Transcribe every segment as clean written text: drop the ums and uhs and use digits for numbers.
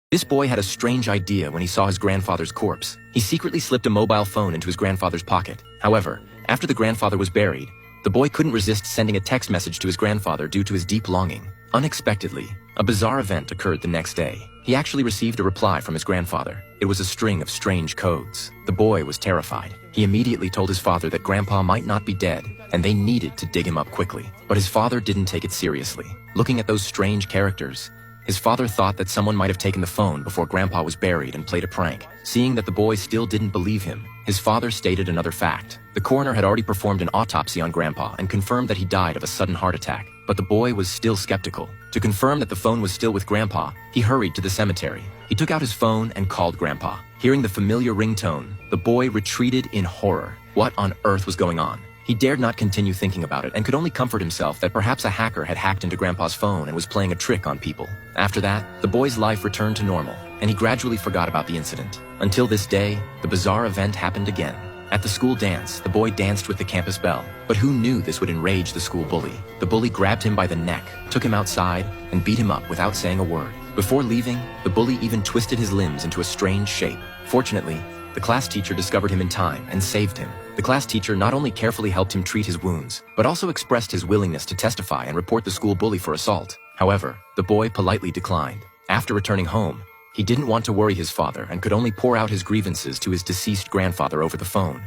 This boy had a strange idea when he saw his grandfather's corpse. He secretly slipped a mobile phone into his grandfather's pocket. However, after the grandfather was buried, the boy couldn't resist sending a text message to his grandfather due to his deep longing. Unexpectedly, a bizarre event occurred the next day. He actually received a reply from his grandfather. It was a string of strange codes. The boy was terrified. He immediately told his father that Grandpa might not be dead, and they needed to dig him up quickly. But his father didn't take it seriously. Looking at those strange characters, his father thought that someone might have taken the phone before Grandpa was buried and played a prank. Seeing that the boy still didn't believe him, his father stated another fact. The coroner had already performed an autopsy on Grandpa and confirmed that he died of a sudden heart attack. But the boy was still skeptical. To confirm that the phone was still with Grandpa, he hurried to the cemetery. He took out his phone and called Grandpa. Hearing the familiar ringtone, the boy retreated in horror. What on earth was going on? He dared not continue thinking about it and could only comfort himself that perhaps a hacker had hacked into Grandpa's phone and was playing a trick on people. After that, the boy's life returned to normal, and he gradually forgot about the incident. Until this day, the bizarre event happened again. At the school dance, the boy danced with the campus belle. But who knew this would enrage the school bully? The bully grabbed him by the neck, took him outside, and beat him up without saying a word. Before leaving, the bully even twisted his limbs into a strange shape. Fortunately, the class teacher discovered him in time and saved him. The class teacher not only carefully helped him treat his wounds, but also expressed his willingness to testify and report the school bully for assault. However, the boy politely declined. After returning home, he didn't want to worry his father and could only pour out his grievances to his deceased grandfather over the phone.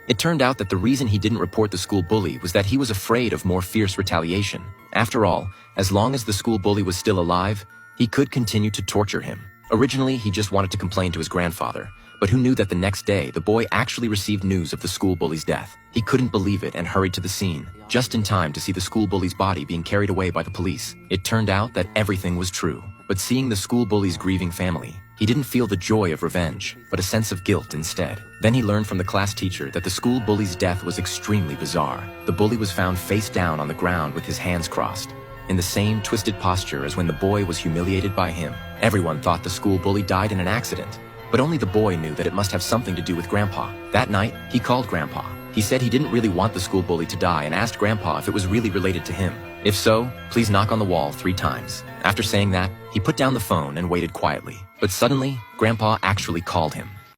It turned out that the reason he didn't report the school bully was that he was afraid of more fierce retaliation. After all, as long as the school bully was still alive, he could continue to torture him. Originally, he just wanted to complain to his grandfather, but who knew that the next day, the boy actually received news of the school bully's death. He couldn't believe it and hurried to the scene, just in time to see the school bully's body being carried away by the police. It turned out that everything was true. But seeing the school bully's grieving family, he didn't feel the joy of revenge, but a sense of guilt instead. Then he learned from the class teacher that the school bully's death was extremely bizarre. The bully was found face down on the ground with his hands crossed, in the same twisted posture as when the boy was humiliated by him. Everyone thought the school bully died in an accident, but only the boy knew that it must have something to do with Grandpa. That night, he called Grandpa. He said he didn't really want the school bully to die and asked Grandpa if it was really related to him. If so, please knock on the wall 3 times. After saying that, he put down the phone and waited quietly. But suddenly, Grandpa actually called him.